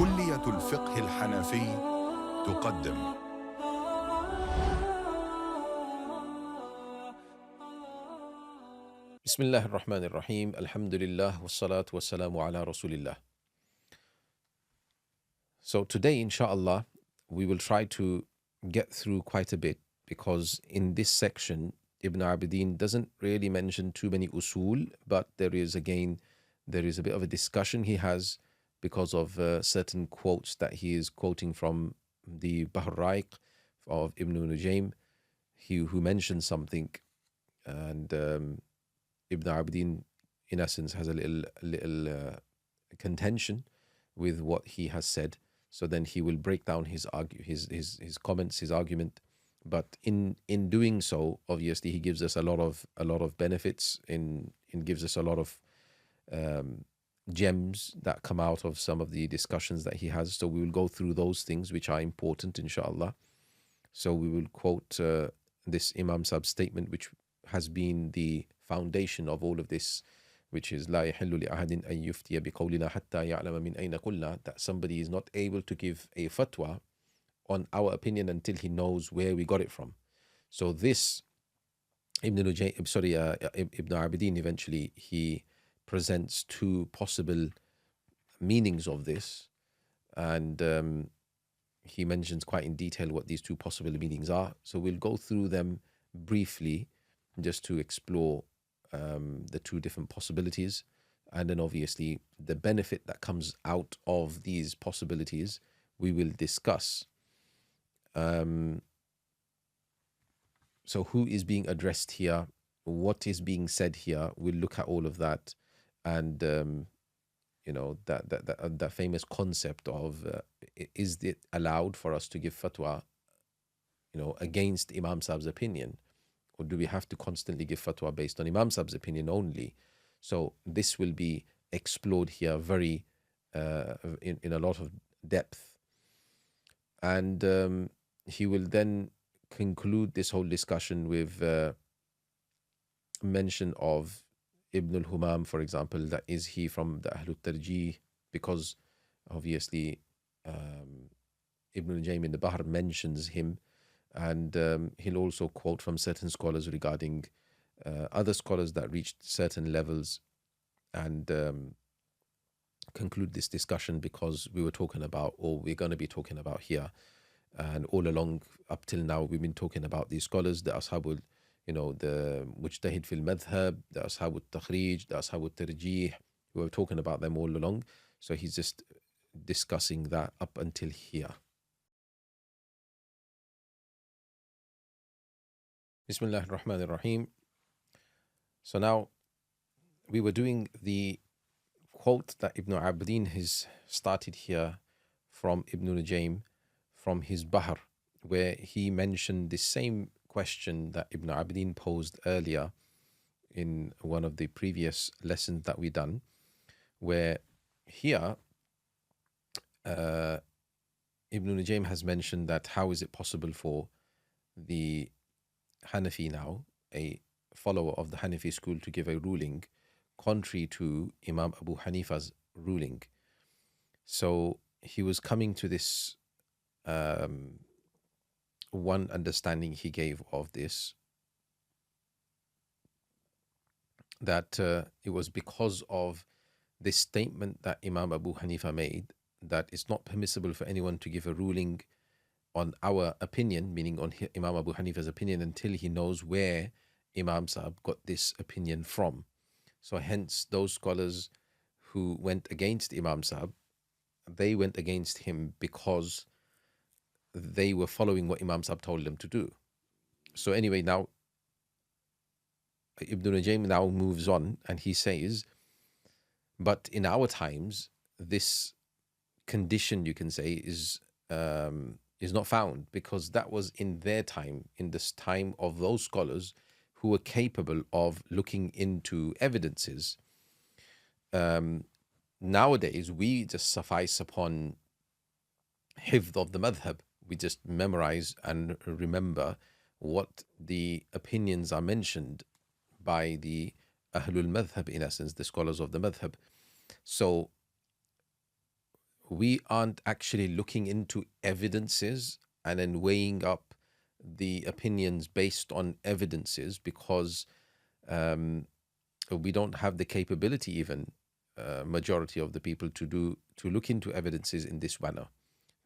كلية الفقه الحنفي تقدم. بسم الله الرحمن الرحيم الحمد لله والصلاة والسلام على رسول الله. So today, inshallah, we will try to get through quite a bit, because in this section, Ibn Abidin doesn't really mention too many usul, but there is a bit of a discussion he has because of certain quotes that he is quoting from the Bahr Ra'iq of Ibn Nujaym, who mentioned something, and Ibn Abidin, in essence, has a little contention with what he has said. So then he will break down his comments, his argument. But in doing so, obviously, he gives us a lot of benefits. In gives us a lot of gems that come out of some of the discussions that he has. So we will go through those things which are important, inshallah. So we will quote this Imam Sab's statement, which has been the foundation of all of this, which is لا يحل لأحد أن يفتي بقولنا حتى يعلم من أين قلنا, that somebody is not able to give a fatwa on our opinion until he knows where we got it from. So this Ibn Abidin, eventually he presents two possible meanings of this, and he mentions quite in detail what these two possible meanings are. So we'll go through them briefly just to explore the two different possibilities, and then obviously the benefit that comes out of these possibilities we will discuss. So who is being addressed here, what is being said here, we'll look at all of that, and that famous concept of is it allowed for us to give fatwa against Imam Saab's opinion, or do we have to constantly give fatwa based on Imam Saab's opinion only? So this will be explored here very in a lot of depth, and he will then conclude this whole discussion with mention of Ibn al-Humam, for example, that is he from the Ahlul Tarjih, because obviously Ibn al-Jaym in the Bahr mentions him, and he'll also quote from certain scholars regarding other scholars that reached certain levels, and conclude this discussion, because we were talking about, or we're going to be talking about here, and all along up till now we've been talking about these scholars, the Ashabul, the Mujtahid fil Madhab, the Ashabul Takhrij, the Ashabul Tarjih. We were talking about them all along, so he's just discussing that up until here. Bismillah ar-Rahman ar-Rahim. So now we were doing the quote that Ibn Abidin has started here from Ibn Nujaym, from his Bahr, where he mentioned the same question that Ibn Abidin posed earlier in one of the previous lessons that we done, where here Ibn Nujaym has mentioned that how is it possible for the Hanafi now, a follower of the Hanafi school, to give a ruling contrary to Imam Abu Hanifa's ruling. So he was coming to this one understanding he gave of this, that it was because of this statement that Imam Abu Hanifa made, that it's not permissible for anyone to give a ruling on our opinion, meaning on Imam Abu Hanifa's opinion, until he knows where Imam Saab got this opinion from. So hence those scholars who went against Imam Saab, they went against him because they were following what Imam Saab told them to do. So anyway, now Ibn Nujaym now moves on, and he says, but in our times, this condition, you can say, is not found, because that was in their time, in this time of those scholars who were capable of looking into evidences. Nowadays, we just suffice upon hifd of the madhab. We just memorize and remember what the opinions are mentioned by the Ahlul Madhab, in essence, the scholars of the Madhab. So we aren't actually looking into evidences and then weighing up the opinions based on evidences, because we don't have the capability, even majority of the people, to look into evidences in this manner.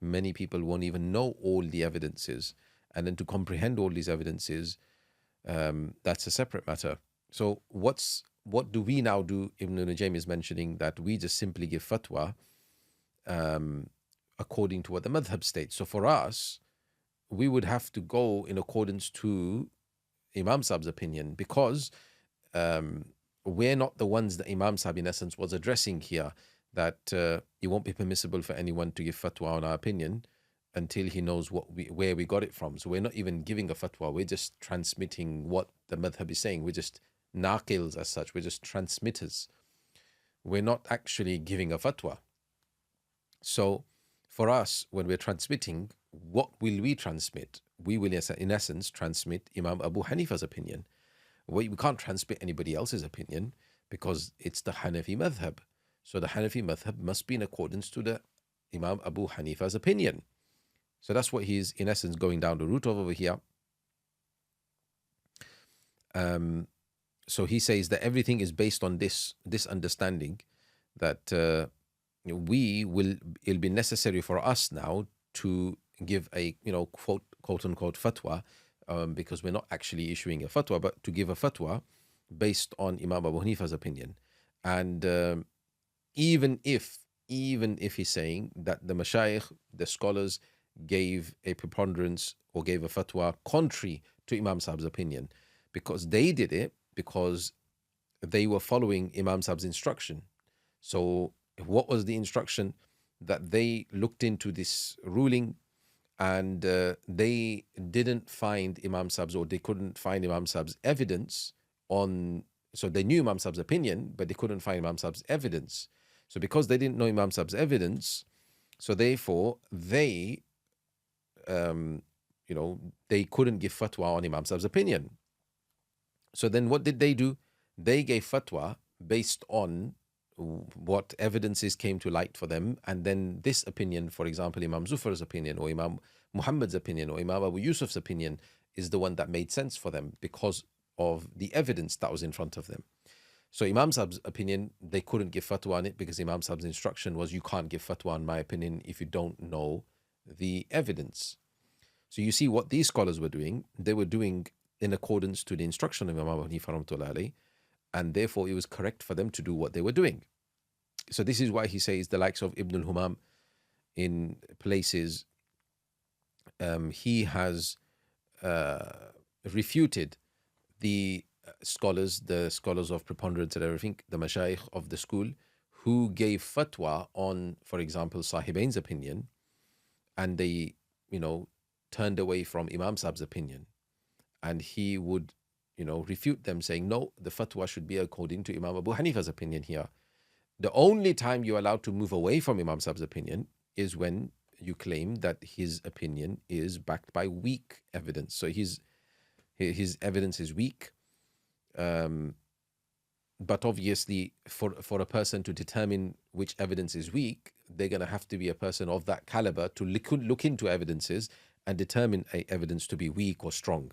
Many people won't even know all the evidences, and then to comprehend all these evidences, that's a separate matter. So what do we now do? Ibn Najim is mentioning that we just simply give fatwa according to what the madhab states. So for us, we would have to go in accordance to Imam Sahib's opinion, because we're not the ones that Imam Sahib in essence was addressing here, that it won't be permissible for anyone to give fatwa on our opinion until he knows where we got it from. So we're not even giving a fatwa, we're just transmitting what the madhab is saying. We're just naqils as such, we're just transmitters. We're not actually giving a fatwa. So for us, when we're transmitting, what will we transmit? We will, in essence, transmit Imam Abu Hanifa's opinion. We can't transmit anybody else's opinion, because it's the Hanafi madhab. So the Hanafi madhab must be in accordance to the Imam Abu Hanifa's opinion. So that's what he's, in essence, going down the route of over here. So he says that everything is based on this understanding, that it'll be necessary for us now to give a quote unquote fatwa, because we're not actually issuing a fatwa, but to give a fatwa based on Imam Abu Hanifa's opinion. And even if he's saying that the mashayikh, the scholars, gave a preponderance or gave a fatwa contrary to Imam Sahib's opinion, because they did it because they were following Imam Sahib's instruction. So what was the instruction? That they looked into this ruling, and they didn't find Imam Sahib's, or they couldn't find Imam Sahib's evidence on, so they knew Imam Sahib's opinion, but they couldn't find Imam Sahib's evidence. So because they didn't know Imam Sahib's evidence, so therefore they they couldn't give fatwa on Imam Sahib's opinion. So then what did they do? They gave fatwa based on what evidences came to light for them, and then this opinion, for example, Imam Zufar's opinion, or Imam Muhammad's opinion, or Imam Abu Yusuf's opinion, is the one that made sense for them because of the evidence that was in front of them. So Imam Sahib's opinion, they couldn't give fatwa on it, because Imam Sahib's instruction was, you can't give fatwa on my opinion if you don't know the evidence. So you see what these scholars were doing. They were doing in accordance to the instruction of Imam Abu Hanifa rahmatullahi alayhi, and therefore it was correct for them to do what they were doing. So this is why he says the likes of Ibn al-Humam in places, he has refuted the scholars of preponderance and everything, the mashayikh of the school, who gave fatwa on, for example, Sahibain's opinion, and they, turned away from Imam Sahib's opinion. And he would, refute them, saying, no, the fatwa should be according to Imam Abu Hanifa's opinion here. The only time you're allowed to move away from Imam Sahib's opinion is when you claim that his opinion is backed by weak evidence. So his evidence is weak. But obviously, for a person to determine which evidence is weak, they're going to have to be a person of that caliber to look into evidences and determine a evidence to be weak or strong.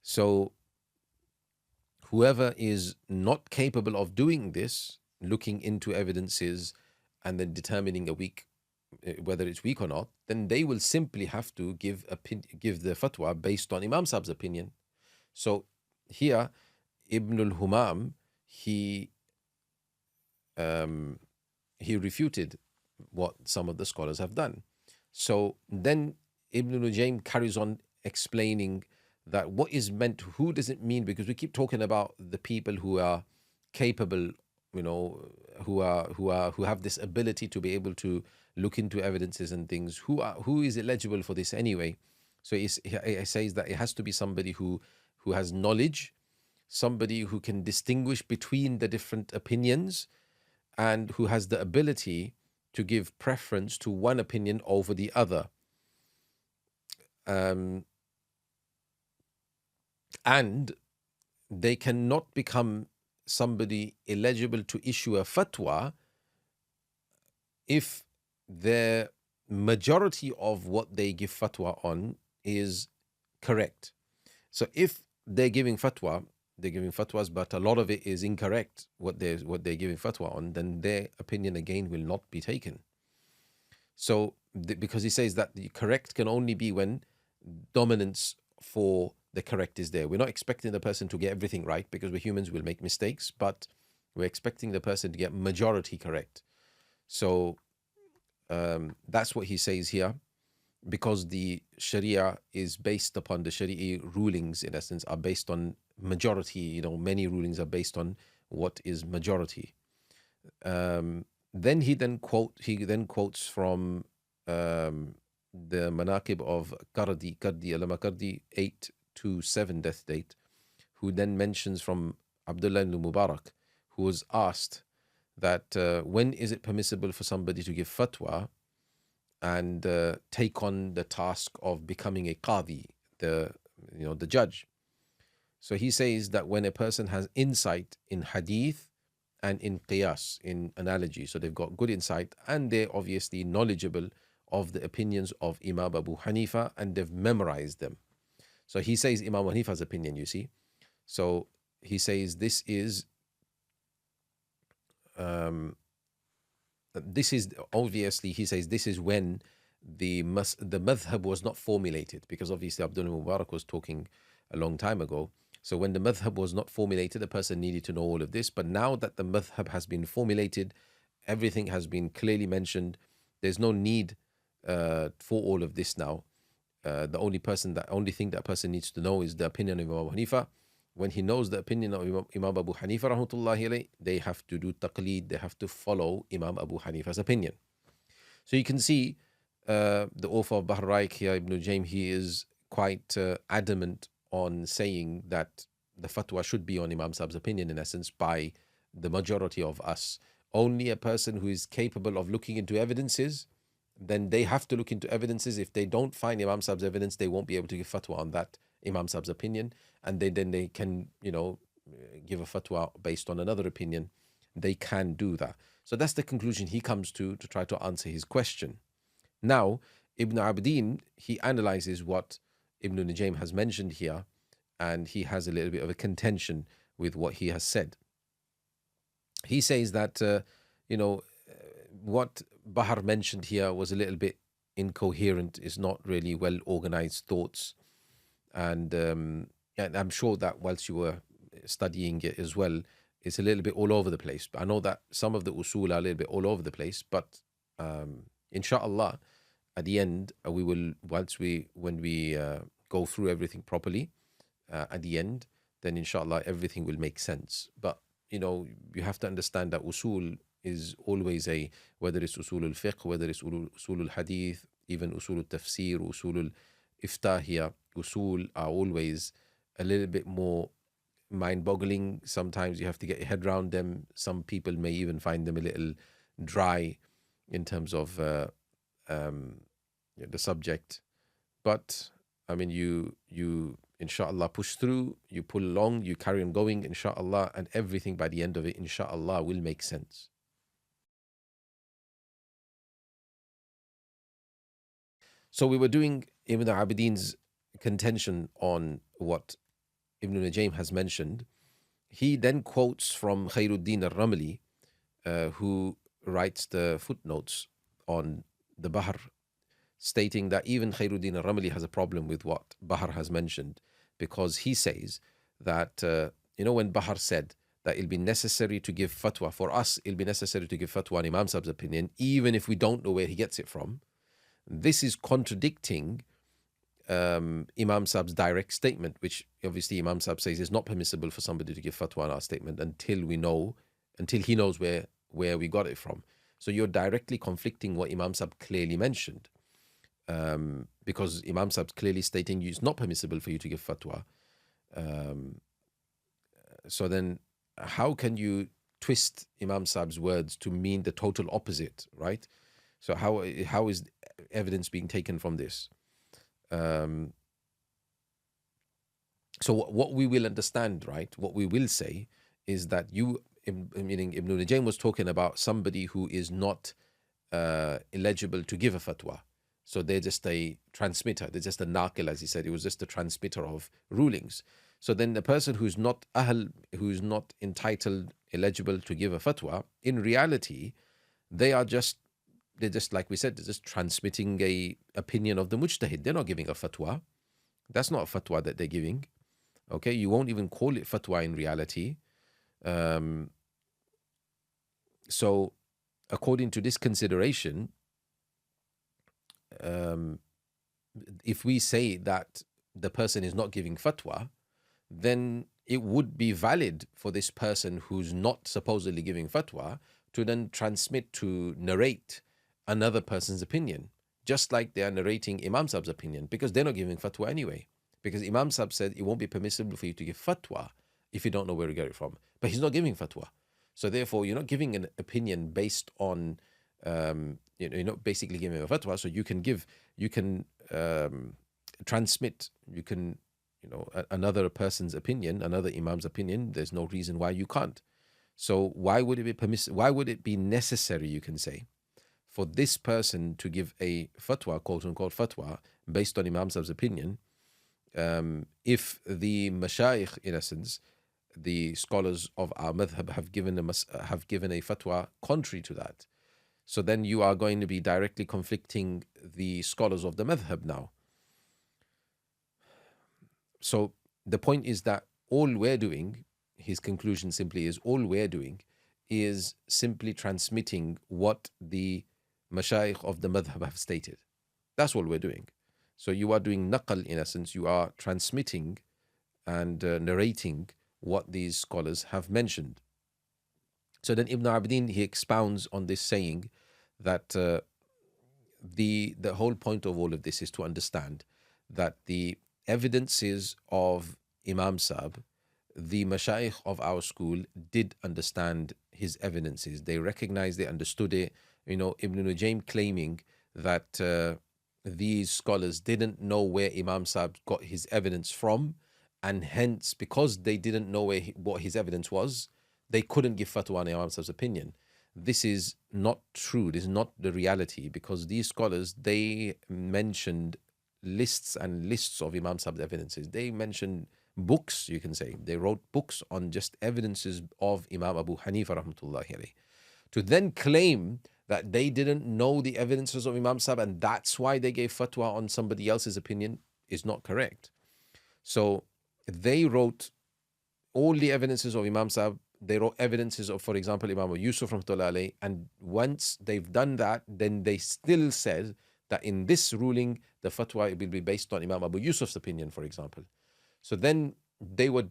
So whoever is not capable of doing this, looking into evidences and then determining whether it's weak or not, then they will simply have to give the fatwa based on Imam Sahib's opinion. So here, Ibn al-Humam, he refuted what some of the scholars have done. So then Ibn Nujaym carries on explaining that what is meant, who does it mean? Because we keep talking about the people who are capable, who have this ability to be able to look into evidences and things. Who is eligible for this anyway? So he says that it has to be somebody who has knowledge, somebody who can distinguish between the different opinions, and who has the ability to give preference to one opinion over the other. And they cannot become somebody eligible to issue a fatwa if the majority of what they give fatwa on is correct. So if they're giving fatwa, they're giving fatwas, but a lot of it is incorrect, what they're giving fatwa on, then their opinion again will not be taken. So because he says that the correct can only be when dominance for the correct is there. We're not expecting the person to get everything right, because we're humans, we'll make mistakes, but we're expecting the person to get majority correct. So that's what he says here, because the Sharia is based upon, the Sharia rulings in essence are based on majority. Many rulings are based on what is majority. Then he quotes from the Manaqib of Qardi al-Makardi 827 death date, who then mentions from Abdullah ibn Mubarak, who was asked that when is it permissible for somebody to give fatwa and take on the task of becoming a qadi, the judge. So he says that when a person has insight in hadith and in qiyas, in analogy, so they've got good insight and they're obviously knowledgeable of the opinions of Imam Abu Hanifa and they've memorized them. So he says Imam Hanifa's opinion, you see. So he says this is obviously, he says this is when the madhab was not formulated, because obviously Abdullah Mubarak was talking a long time ago. So when the madhab was not formulated, the person needed to know all of this. But now that the madhab has been formulated, everything has been clearly mentioned, there's no need for all of this now. The only thing that person needs to know is the opinion of Imam Hanifa. When he knows the opinion of Imam Abu Hanifa rahmatullahi alayh, they have to do taqleed, they have to follow Imam Abu Hanifa's opinion. So you can see the author of Bahr Raik here, Ibn Jaym, he is quite adamant on saying that the fatwa should be on Imam Sahib's opinion, in essence, by the majority of us. Only a person who is capable of looking into evidences, then they have to look into evidences. If they don't find Imam Sahib's evidence, they won't be able to give fatwa on that Imam Sahib's opinion, and then they can, give a fatwa based on another opinion. They can do that. So that's the conclusion he comes to try to answer his question. Now, Ibn Abdin, he analyzes what Ibn Nujaym has mentioned here, and he has a little bit of a contention with what he has said. He says that, what Bahar mentioned here was a little bit incoherent, is not really well organized thoughts. And I'm sure that whilst you were studying it as well, it's a little bit all over the place. But I know that some of the usul are a little bit all over the place, but inshallah, at the end, we will, when we go through everything properly, at the end, then inshallah, everything will make sense. But, you have to understand that usul is always whether it's usul al-fiqh, whether it's usul al-hadith, even usul al-tafsir, usul al-iftah here, usul are always a little bit more mind-boggling. Sometimes you have to get your head around them. Some people may even find them a little dry in terms of the subject. But I mean, you inshallah push through, you pull along, you carry on going, inshallah, and everything by the end of it, inshallah, will make sense. So we were doing Ibn Abidin's contention on what Ibn Nujaym has mentioned. He then quotes from Khairuddin al-Ramli, who writes the footnotes on the Bahr, stating that even Khairuddin al-Ramli has a problem with what Bahr has mentioned, because he says that, when Bahr said that it'll be necessary to give fatwa, for us, it'll be necessary to give fatwa on Imam Sahib's opinion, even if we don't know where he gets it from, this is contradicting Imam Sahib's direct statement, which obviously Imam Sahib says is not permissible for somebody to give fatwa on our statement until he knows where we got it from. So you're directly conflicting what Imam Sahib clearly mentioned, because Imam Sahib clearly stating it's not permissible for you to give fatwa. So then how can you twist Imam Sahib's words to mean the total opposite, right? So how is evidence being taken from this? So what we will understand, right, what we will say is that meaning Ibn Nujaym was talking about somebody who is not eligible to give a fatwa. So they're just a transmitter. They're just a naqil, as he said. It was just a transmitter of rulings. So then the person who's not ahl, who's not entitled, eligible to give a fatwa, in reality, they're just like we said, they're just transmitting a opinion of the mujtahid. They're not giving a fatwa. That's not a fatwa that they're giving. Okay, you won't even call it fatwa in reality. So according to this consideration, if we say that the person is not giving fatwa, then it would be valid for this person who's not supposedly giving fatwa to then transmit, to narrate another person's opinion, just like they are narrating Imam Sab's opinion, because they're not giving fatwa anyway. Because Imam Sab said it won't be permissible for you to give fatwa if you don't know where to get it from. But he's not giving fatwa. So therefore, you're not giving an opinion based on, you're not basically giving a fatwa. So you can transmit, you can, another person's opinion, another Imam's opinion. There's no reason why you can't. So why would it be why would it be necessary, you can say, for this person to give a fatwa, quote unquote fatwa, based on Imam Sab's opinion, if the mashayikh, in essence, the scholars of our madhab, have given a fatwa contrary to that? So then you are going to be directly conflicting the scholars of the madhab now. So the point is that all we're doing, his conclusion simply is, all we're doing is simply transmitting what the mashayikh of the madhab have stated. That's all we're doing. So you are doing naqal, in essence. You are transmitting and narrating what these scholars have mentioned. So then Ibn Abidin, he expounds on this, saying that the whole point of all of this is to understand that the evidences of Imam Sab, the mashayikh of our school did understand his evidences. They recognized, they understood it. Ibn Nujaym claiming that these scholars didn't know where Imam Sab got his evidence from, and hence, because they didn't know what his evidence was, they couldn't give fatwa on Imam Sab's opinion. This is not true. This is not the reality, because these scholars, they mentioned lists and lists of Imam Sab's evidences. They mentioned books, you can say. They wrote books on just evidences of Imam Abu Hanifa rahmatullahi alayhi. To then claim that they didn't know the evidences of Imam Sab and that's why they gave fatwa on somebody else's opinion is not correct. So they wrote all the evidences of Imam Sab. They wrote evidences of, for example, Imam Yusuf rahmatullahi alayhi, and once they've done that, then they still said that in this ruling, the fatwa will be based on Imam Abu Yusuf's opinion, for example. So then they were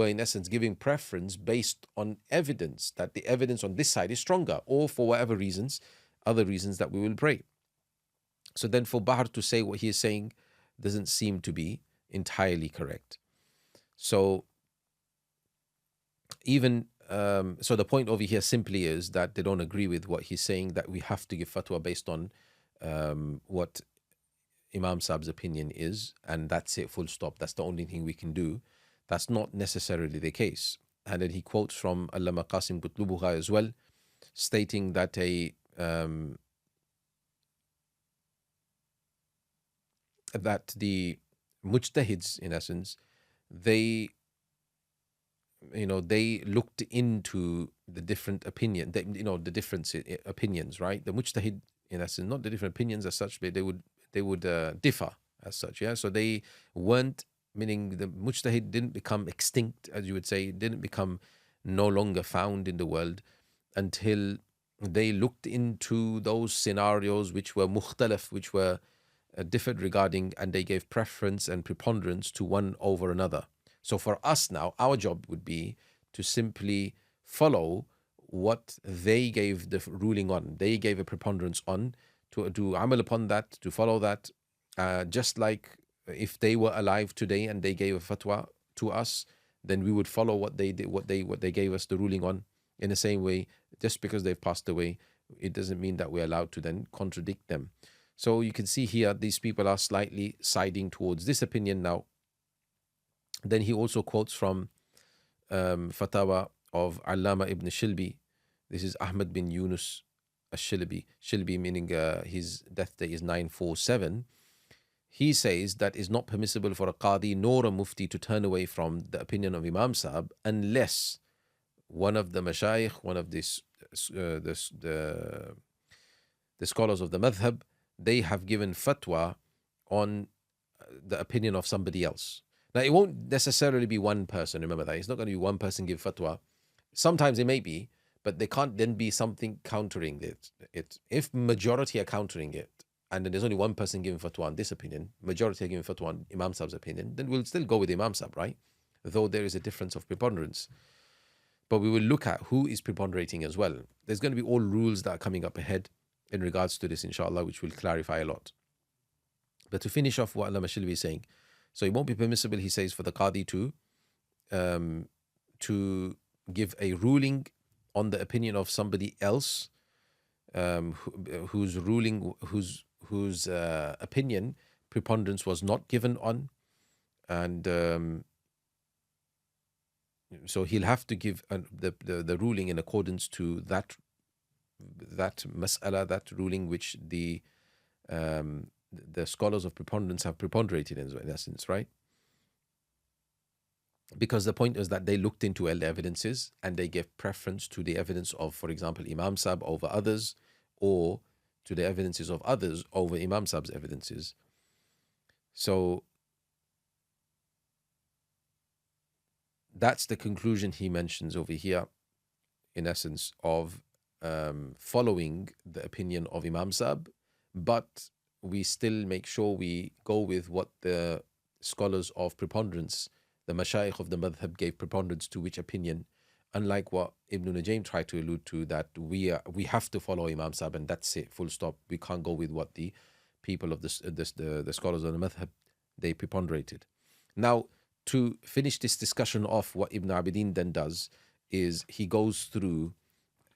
in essence giving preference based on evidence, that the evidence on this side is stronger, or for whatever reasons, other reasons that we will pray. So then for Bahar to say what he is saying doesn't seem to be entirely correct. So even so the point over here simply is that they don't agree with what he's saying, that we have to give fatwa based on what Imam Sab's opinion is, and that's it, full stop. That's the only thing we can do. That's not necessarily the case. And then he quotes from Allama Qasim Qutlubuha as well, stating that that the mujtahids, in essence, they looked into the different opinion, the different opinions, right? The mujtahid, in essence, not the different opinions as such, but they would differ as such, yeah. So they weren't, meaning the mujtahid didn't become extinct, as you would say, didn't become no longer found in the world until they looked into those scenarios which were mukhtalaf, which were differed regarding, and they gave preference and preponderance to one over another. So for us now, our job would be to simply follow what they gave the ruling on. They gave a preponderance on, to do amal upon that, to follow that. Just like if they were alive today and they gave a fatwa to us, then we would follow what they did, what they gave us the ruling on. In the same way, just because they've passed away, it doesn't mean that we're allowed to then contradict them. So you can see here, these people are slightly siding towards this opinion now. Then he also quotes from Fatawa of Allama ibn Shilbi. This is Ahmad bin Yunus Shilbi, Shilbi meaning his death date is 947. He says that it's not permissible for a qadi nor a mufti to turn away from the opinion of Imam Sahib unless one of the mashayikh, one of this, the scholars of the madhab, they have given fatwa on the opinion of somebody else. Now, it won't necessarily be one person. Remember that. It's not going to be one person give fatwa. Sometimes it may be, but there can't then be something countering it. If majority are countering it, and then there's only one person giving fatwa on this opinion, majority are giving fatwa on Imam Sahib's opinion, then we'll still go with Imam Sahib, right? Though there is a difference of preponderance. But we will look at who is preponderating as well. There's going to be all rules that are coming up ahead in regards to this, inshallah, which will clarify a lot. But to finish off what Allama Shilbi is saying, so it won't be permissible, he says, for the qadi to give a ruling on the opinion of somebody else, whose opinion preponderance was not given on, and so he'll have to give the ruling in accordance to that mas'ala, that ruling which the scholars of preponderance have preponderated in essence, right? Because the point is that they looked into all the evidences and they gave preference to the evidence of, for example, Imam Sahib over others, or to the evidences of others over Imam Sahib's evidences. So that's the conclusion he mentions over here, in essence, of following the opinion of Imam Sahib, but we still make sure we go with what the scholars of preponderance, the mashayikh of the madhab, gave preponderance to which opinion, unlike what Ibn Najim tried to allude to, that we have to follow Imam Sahib and that's it, full stop. We can't go with what the people of the scholars of the madhab, they preponderated. Now, to finish this discussion off, what Ibn Abidin then does is he goes through,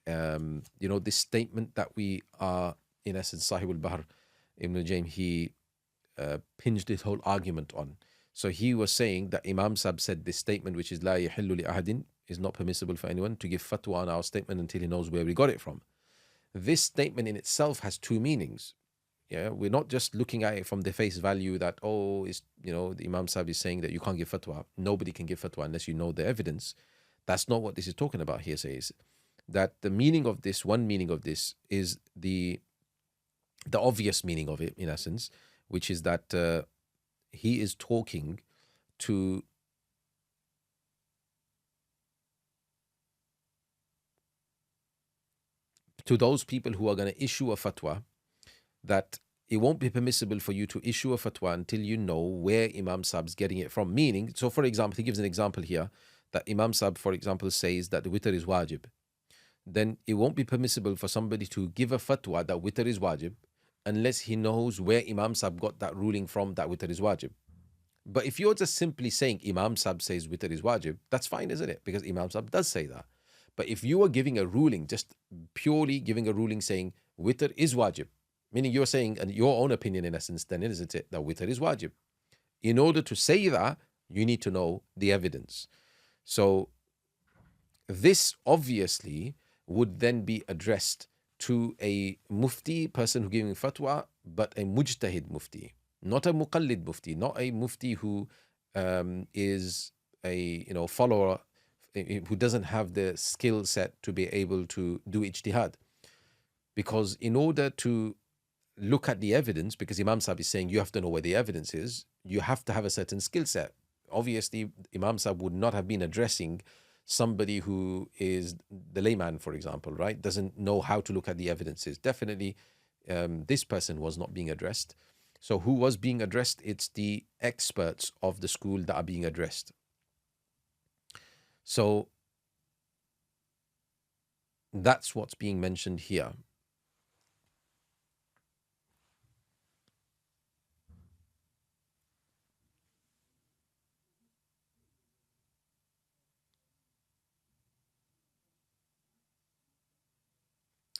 this statement that we are, in essence, Sahib al-Bahr, Ibn Najim, he pinged this whole argument on. So he was saying that Imam Sahib said this statement, which is La yahillu li ahadin, is not permissible for anyone to give fatwa on our statement until he knows where we got it from. This statement in itself has two meanings. Yeah, we're not just looking at it from the face value that, the Imam Sahib is saying that you can't give fatwa. Nobody can give fatwa unless you know the evidence. That's not what this is talking about here. Says that the meaning of this, one meaning of this, is the obvious meaning of it, in essence, which is that he is talking to those people who are going to issue a fatwa, that it won't be permissible for you to issue a fatwa until you know where Imam Sahib's getting it from. Meaning, so for example, he gives an example here that Imam Sahib, for example, says that the witr is wajib. Then it won't be permissible for somebody to give a fatwa that witr is wajib unless he knows where Imam Sahib got that ruling from, that witr is wajib. But if you're just simply saying Imam Sahib says witr is wajib, that's fine, isn't it? Because Imam Sahib does say that. But if you are giving a ruling, just purely giving a ruling saying witr is wajib, meaning you're saying your own opinion, in essence, then isn't it that witr is wajib? In order to say that, you need to know the evidence. So this obviously would then be addressed to a mufti, person who giving fatwa, but a mujtahid mufti, not a muqallid mufti, not a mufti who is a follower, who doesn't have the skill set to be able to do ijtihad. Because in order to look at the evidence, because Imam Sahib is saying you have to know where the evidence is, you have to have a certain skill set. Obviously, Imam Sahib would not have been addressing somebody who is the layman, for example, right? Doesn't know how to look at the evidences. Definitely, this person was not being addressed. So who was being addressed? It's the experts of the school that are being addressed. So that's what's being mentioned here.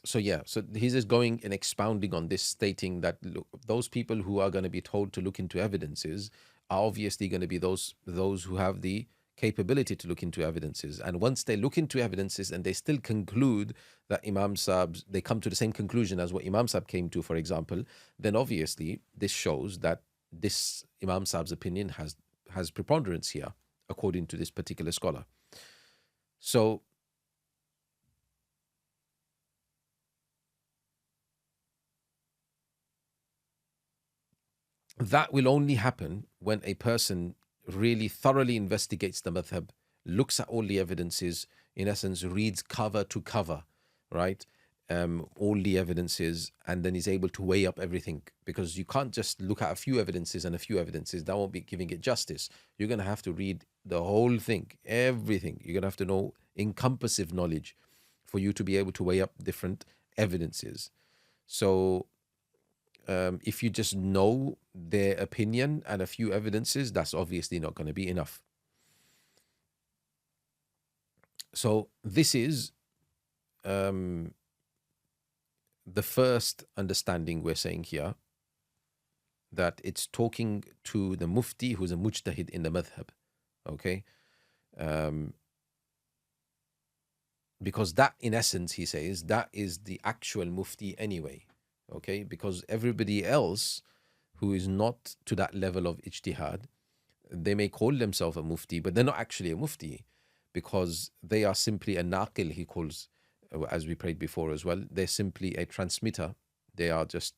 So he's just going and expounding on this, stating that look, those people who are going to be told to look into evidences are obviously going to be those who have the capability to look into evidences. And once they look into evidences and they still conclude that Imam Saab's, they come to the same conclusion as what Imam Saab came to, for example, then obviously this shows that this Imam Saab's opinion has preponderance here, according to this particular scholar. So that will only happen when a person really thoroughly investigates the madhab, looks at all the evidences, in essence, reads cover to cover, right? All the evidences, and then is able to weigh up everything. Because you can't just look at a few evidences and a few evidences. That won't be giving it justice. You're going to have to read the whole thing, everything. You're going to have to know encompassive knowledge for you to be able to weigh up different evidences. So if you just know their opinion and a few evidences, that's obviously not going to be enough. So this is the first understanding we're saying here, that it's talking to the mufti who's a mujtahid in the madhab, okay? Because that, in essence, he says, that is the actual mufti anyway, okay? Because everybody else who is not to that level of ijtihad, they may call themselves a mufti, but they're not actually a mufti, because they are simply a naqil, he calls, as we prayed before as well. They're simply a transmitter. They are just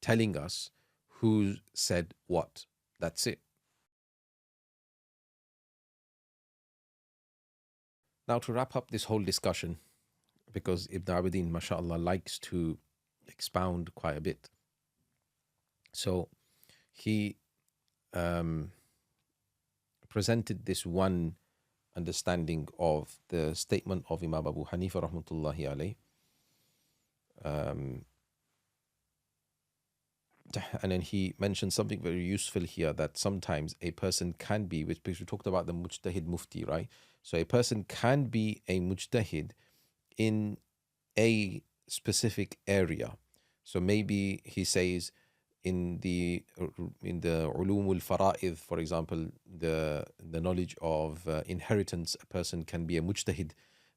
telling us who said what. That's it. Now, to wrap up this whole discussion, because Ibn Abidin, mashallah, likes to expound quite a bit. So he presented this one understanding of the statement of Imam Abu Hanifa rahmatullahi alayh. And then he mentioned something very useful here, that sometimes a person can be, because we talked about the mujtahid mufti, right? So a person can be a mujtahid in a specific area. So maybe he says in the ulumul fara'id, for example, the knowledge of inheritance, a person can be a mujtahid,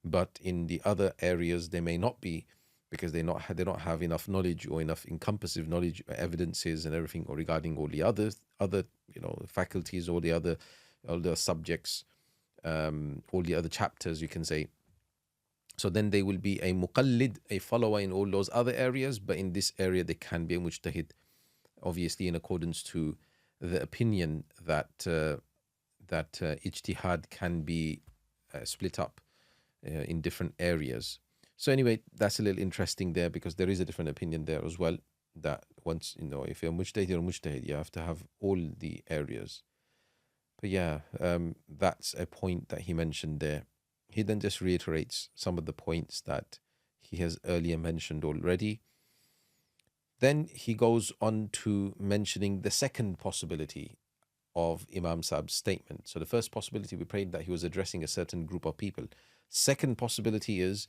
but in the other areas they may not be, because they don't have enough knowledge or enough encompassive knowledge, evidences and everything, or regarding all the other faculties, all the other subjects, all the other chapters, you can say. So then they will be a muqallid, a follower in all those other areas, but in this area they can be a mujtahid, obviously in accordance to the opinion that ijtihad can be split up in different areas. So anyway, that's a little interesting there, because there is a different opinion there as well, that once, if you're mujtahid or mujtahid, you have to have all the areas. But yeah, that's a point that he mentioned there. He then just reiterates some of the points that he has earlier mentioned already. Then he goes on to mentioning the second possibility of Imam Saab's statement. So the first possibility, we prayed that he was addressing a certain group of people. Second possibility is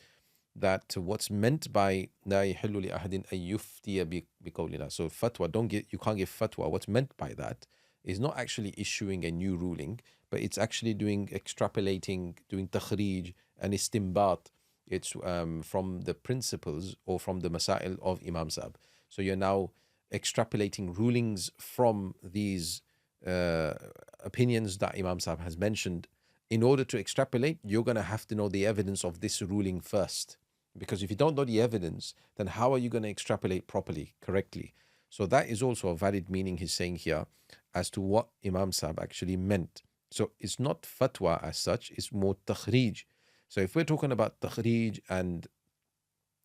that what's meant by لا يحل لأحد أن يفتي بقولنا. So fatwa, you can't give fatwa. What's meant by that is not actually issuing a new ruling, but it's actually extrapolating, doing takhrij and istimbat. It's from the principles or from the masail of Imam Saab. So you're now extrapolating rulings from these opinions that Imam Saab has mentioned. In order to extrapolate, you're going to have to know the evidence of this ruling first. Because if you don't know the evidence, then how are you going to extrapolate properly, correctly? So that is also a valid meaning he's saying here as to what Imam Saab actually meant. So it's not fatwa as such, it's more takhrij. So if we're talking about takhrij and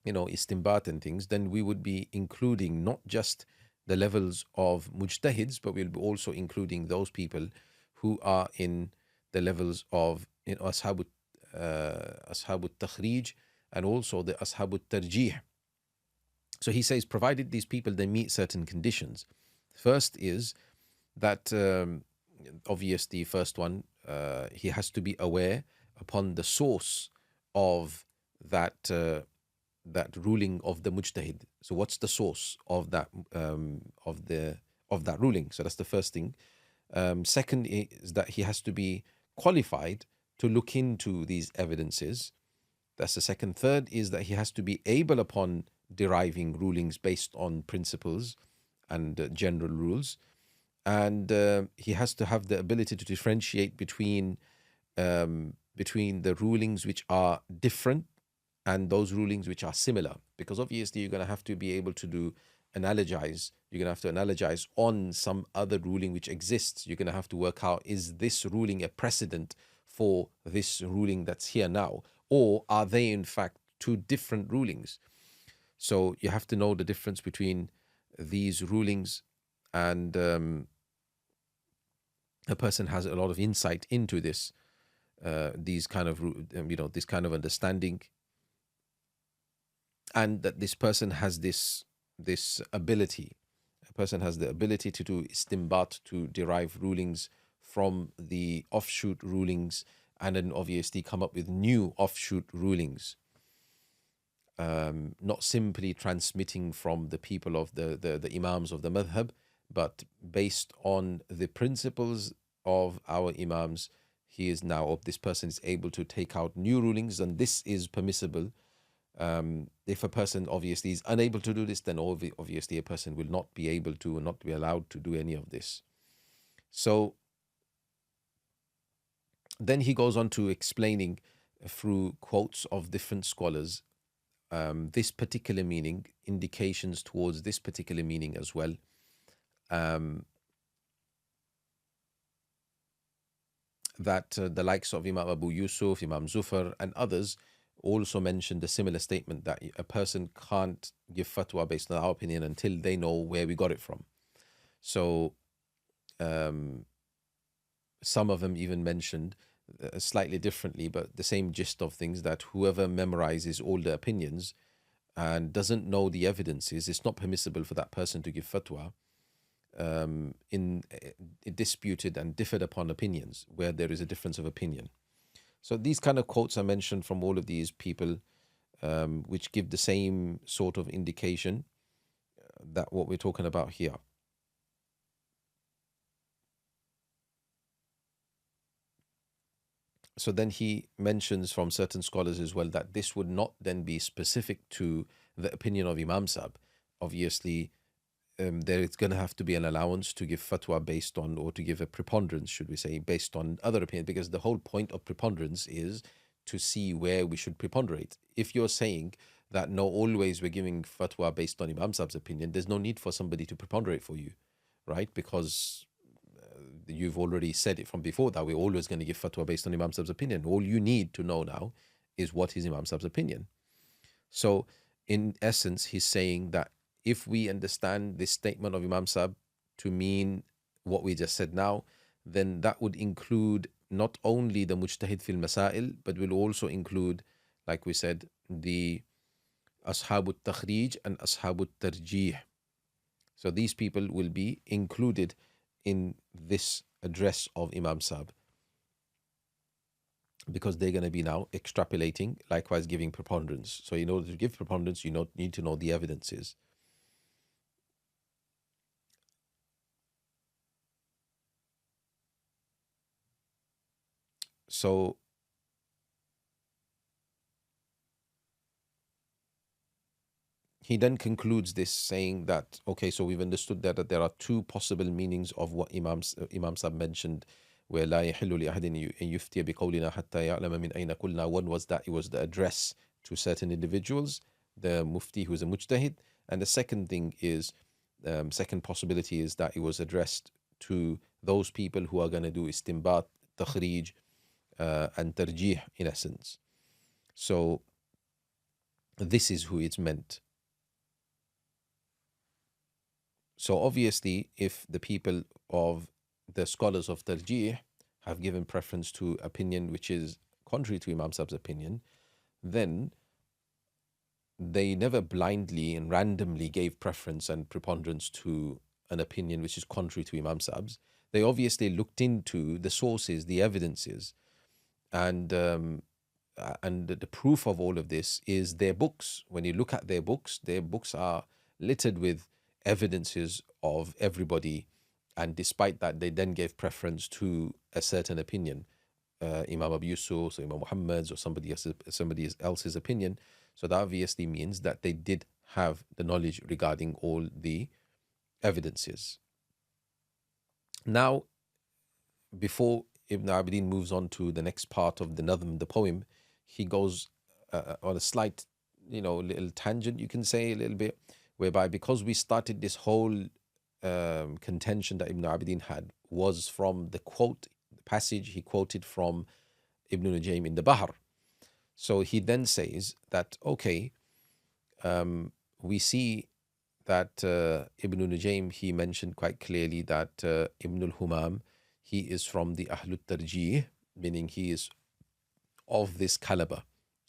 istimbat and things, then we would be including not just the levels of mujtahids, but we'll be also including those people who are in the levels of ashabut takhrij and also the ashabut tarjih. So he says, provided these people, they meet certain conditions. First is that, obviously, first one, he has to be aware upon the source of that ruling of the mujtahid. So what's the source of that ruling? So that's the first thing. Second is that he has to be qualified to look into these evidences. That's the second. Third is that he has to be able upon deriving rulings based on principles and general rules. And he has to have the ability to differentiate between the rulings which are different and those rulings which are similar, because obviously you're going to have to be able to do analogize. You're going to have to analogize on some other ruling which exists. You're going to have to work out, is this ruling a precedent for this ruling that's here now, or are they in fact two different rulings? So you have to know the difference between these rulings, and a person has a lot of insight into this, these kind of this kind of understanding, and that this person has this ability. A person has the ability to do istinbat, to derive rulings from the offshoot rulings, and then obviously come up with new offshoot rulings. Not simply transmitting from the people of the imams of the madhab, but based on the principles of our imams. This person is able to take out new rulings, and this is permissible. If a person obviously is unable to do this, then obviously a person will not be able to, or not be allowed to do any of this. So then he goes on to explaining through quotes of different scholars this particular meaning, indications towards this particular meaning as well. That the likes of Imam Abu Yusuf, Imam Zufar, and others also mentioned a similar statement, that a person can't give fatwa based on our opinion until they know where we got it from. So some of them even mentioned slightly differently, but the same gist of things, that whoever memorizes all the opinions and doesn't know the evidences, it's not permissible for that person to give fatwa in disputed and differed upon opinions, where there is a difference of opinion. So these kind of quotes are mentioned from all of these people, which give the same sort of indication that what we're talking about here. So then he mentions from certain scholars as well that this would not then be specific to the opinion of Imam Sahib. Obviously, there is going to have to be an allowance to give fatwa based on, or to give a preponderance, should we say, based on other opinions, because the whole point of preponderance is to see where we should preponderate. If you're saying that no, always we're giving fatwa based on Imam Sahib's opinion, there's no need for somebody to preponderate for you, right? Because you've already said it from before that we're always going to give fatwa based on Imam Sahib's opinion. All you need to know now is what is Imam Sahib's opinion. So in essence, he's saying that if we understand this statement of Imam Sahib to mean what we just said now, then that would include not only the mujtahid fil masail, but will also include, like we said, the ashabut takhrij and ashabut tarjih. So these people will be included in this address of Imam Sahib, because they're going to be now extrapolating, likewise giving preponderance. So in order to give preponderance, you need to know the evidences. So he then concludes this saying that, okay, so we've understood that there are two possible meanings of what Imam Sahib mentioned, where لا يحل لأحد أن يفتي بقولنا حتى يعلم من أين قلنا. One was that it was the address to certain individuals, the mufti who is a mujtahid, and the second thing is, second possibility is that it was addressed to those people who are going to do istinbat, takhrij, and tarjih in essence. So this is who it's meant. So obviously, if the people of the scholars of tarjih have given preference to opinion which is contrary to Imam Sahib's opinion, then they never blindly and randomly gave preference and preponderance to an opinion which is contrary to Imam Sahib's. They obviously looked into the sources, the evidences, and the proof of all of this is their books. When you look at their books are littered with evidences of everybody And despite that, they then gave preference to a certain opinion, Imam Abu Yusuf or Imam Muhammad's or somebody else's opinion. So that obviously means that they did have the knowledge regarding all the evidences. Now, before Ibn Abidin moves on to the next part of the Nadhm, the poem, he goes on a slight, little tangent, you can say, a little bit, whereby because we started this whole contention that Ibn Abidin had was from the passage he quoted from Ibn Nujaym in the Bahr. So he then says that, okay, we see that Ibn Nujaym, he mentioned quite clearly that Ibn al-Humam, he is from the Ahlut Tarjih, meaning he is of this caliber,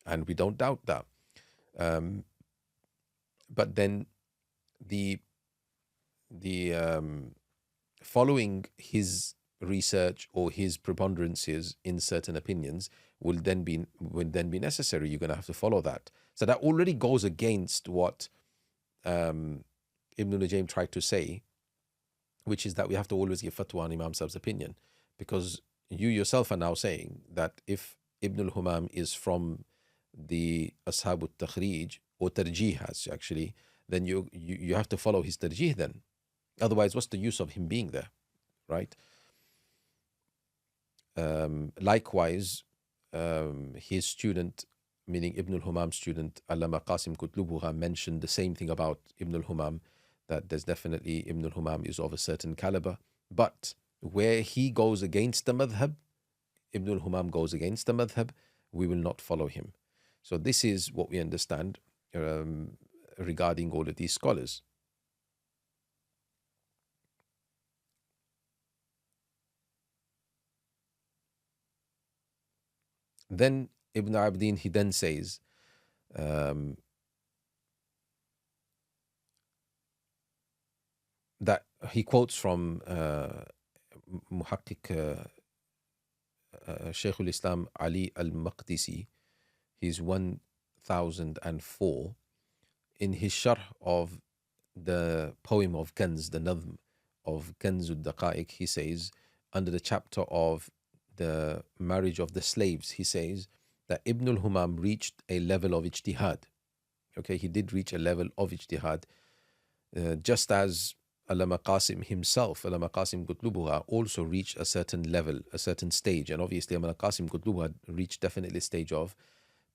and we don't doubt that. But then the following his research or his preponderances in certain opinions will then be necessary. You're going to have to follow that. So that already goes against what Ibn Nujaym tried to say, which is that we have to always give fatwa on Imam Sahib's opinion, because you yourself are now saying that if Ibn al-Humam is from the Ashab al-Takhrij, or Tarjih actually, then you have to follow his Tarjih then. Otherwise, what's the use of him being there, right? Likewise, his student, meaning Ibn al-Humam's student, Allama Qasim Qutlubuha, mentioned the same thing about Ibn al-Humam, that there's definitely Ibn al-Humam is of a certain caliber. But where he goes against the madhab, Ibn al-Humam goes against the madhab, we will not follow him. So this is what we understand regarding all of these scholars. Then Ibn Abidin, he then says, that he quotes from Muhaqqiq Shaykh al-Islam Ali al-Maqdisi, he's 1004, in his sharh of the poem of Kanz, the Nadhm of Kanz al-Daqa'iq, he says, under the chapter of the marriage of the slaves, he says that Ibn al-Humam reached a level of ijtihad. Okay, he did reach a level of ijtihad, just as Allama Qasim himself, Allama Qasim Qutlubuha, also reached a certain level, a certain stage. And obviously, Allama Qasim Qutlubuha reached definitely a stage of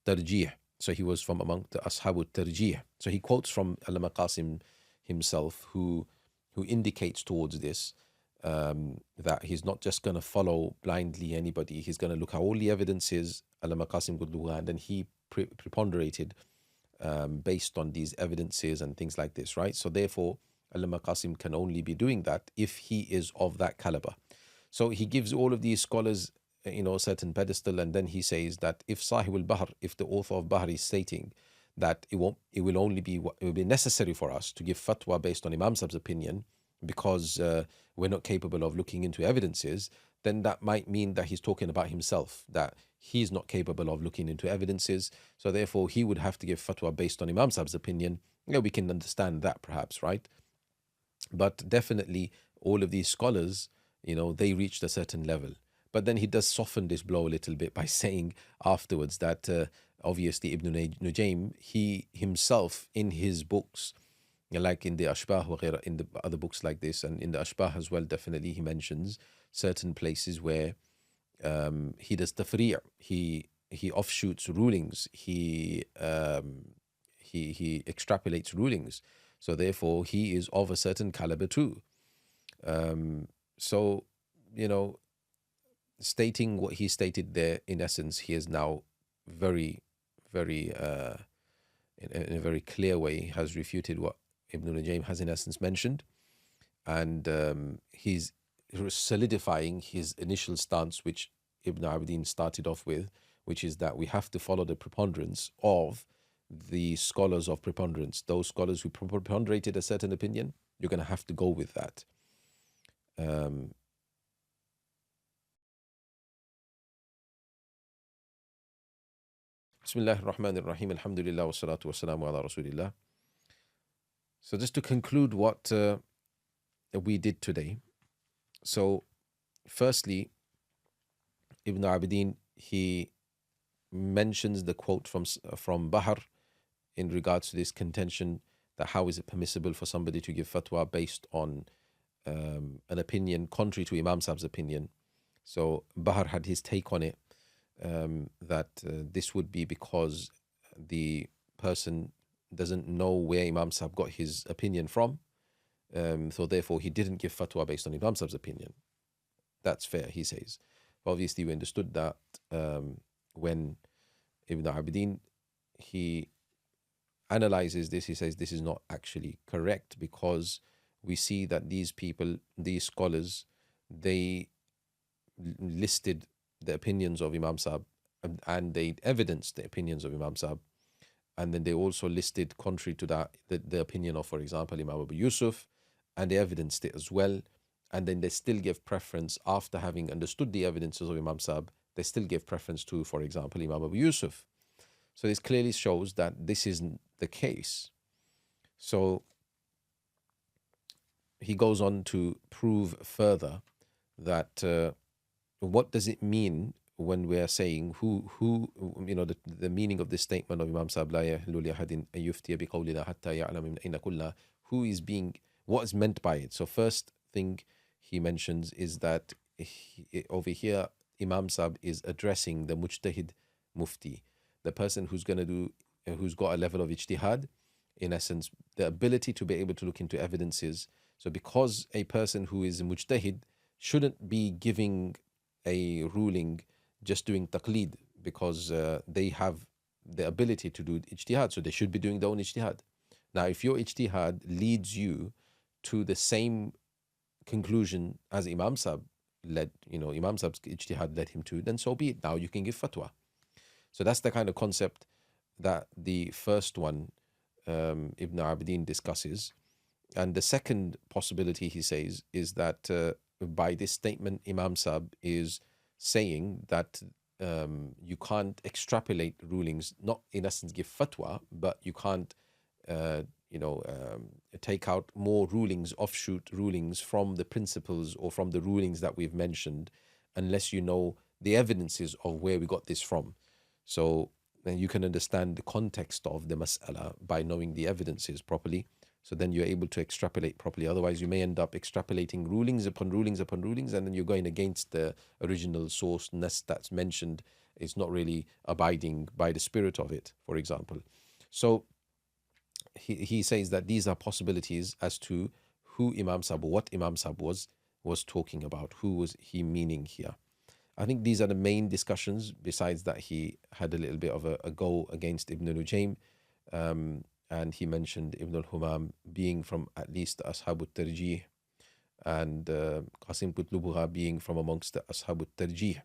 tarjih. So he was from among the Ashabu Tarjih. So he quotes from Allama Qasim himself, who indicates towards this, that he's not just going to follow blindly anybody. He's going to look at all the evidences, Allama Qasim Qutlubuha, and then he preponderated based on these evidences and things like this, right? So therefore, Allama Qasim can only be doing that if he is of that caliber. So he gives all of these scholars, a certain pedestal, and then he says that if Sahib al-Bahr, if the author of Bahr is stating that it will be necessary for us to give fatwa based on Imam Sahib's opinion because we're not capable of looking into evidences, then that might mean that he's talking about himself, that he's not capable of looking into evidences. So therefore, he would have to give fatwa based on Imam Sahib's opinion. We can understand that perhaps, right? But definitely, all of these scholars, they reached a certain level. But then he does soften this blow a little bit by saying afterwards that obviously Ibn Nujaym, he himself in his books, like in the Ashbah, in the other books like this, and in the Ashbah as well, definitely he mentions certain places where he does tafri', he offshoots rulings, he extrapolates rulings. So therefore, he is of a certain caliber too. So, stating what he stated there, in essence, he is now very, very, in a very clear way, has refuted what Ibn Nujaym has in essence mentioned. And he's solidifying his initial stance, which Ibn Abidin started off with, which is that we have to follow the preponderance of the scholars of preponderance. Those scholars who preponderated a certain opinion, you're going to have to go with that. Bismillah ar-Rahman ar-Rahim, alhamdulillah wa salatu wa salamu ala Rasulillah. So just to conclude what we did today, So, firstly, Ibn Abidin, he mentions the quote from Bahr in regards to this contention that how is it permissible for somebody to give fatwa based on an opinion contrary to Imam Sab's opinion. So Bahr had his take on it, that this would be because the person doesn't know where Imam Sab got his opinion from, so therefore he didn't give fatwa based on Imam Sab's opinion. That's fair, he says. But obviously, we understood that when Ibn Abidin, he analyzes this, he says this is not actually correct, because we see that these people, these scholars, they listed the opinions of Imam Sab, and they evidenced the opinions of Imam Sab, and then they also listed, contrary to that, the opinion of, for example, Imam Abu Yusuf, and they evidenced it as well. And then they still give preference, after having understood the evidences of Imam Sab, they still give preference to, for example, Imam Abu Yusuf. So this clearly shows that this isn't the case. So he goes on to prove further that what does it mean when we are saying who the meaning of this statement of Imam Sab, la yahillu li ahadin an yuftiya biqawlina hatta ya'lam min ayna qulna, what is meant by it. So first thing he mentions is that over here Imam Sab is addressing the mujtahid mufti, the person who's got a level of ijtihad, in essence, the ability to be able to look into evidences. So because a person who is a mujtahid shouldn't be giving a ruling just doing taqlid, because they have the ability to do ijtihad, so they should be doing their own ijtihad. Now, if your ijtihad leads you to the same conclusion as Imam Sab Imam Sab's ijtihad led him to, then so be it. Now you can give fatwa. So that's the kind of concept that the first one Ibn Abidin discusses. And the second possibility, he says, is that by this statement, Imam Sab is saying that you can't extrapolate rulings, not in essence give fatwa, but you can't take out more rulings, offshoot rulings from the principles or from the rulings that we've mentioned, unless you know the evidences of where we got this from. So then you can understand the context of the mas'ala by knowing the evidences properly. So then you're able to extrapolate properly. Otherwise, you may end up extrapolating rulings upon rulings upon rulings, and then you're going against the original source that's mentioned. It's not really abiding by the spirit of it, for example. So he says that these are possibilities as to who Imam Sab, what Imam Sab was talking about, who was he meaning here. I think these are the main discussions. Besides that, he had a little bit of a go against Ibn Nujaym, and he mentioned Ibn al-Humam being from at least the Ashab al-Tarjih, and Qasim Qutlubugha being from amongst the Ashab al-Tarjih.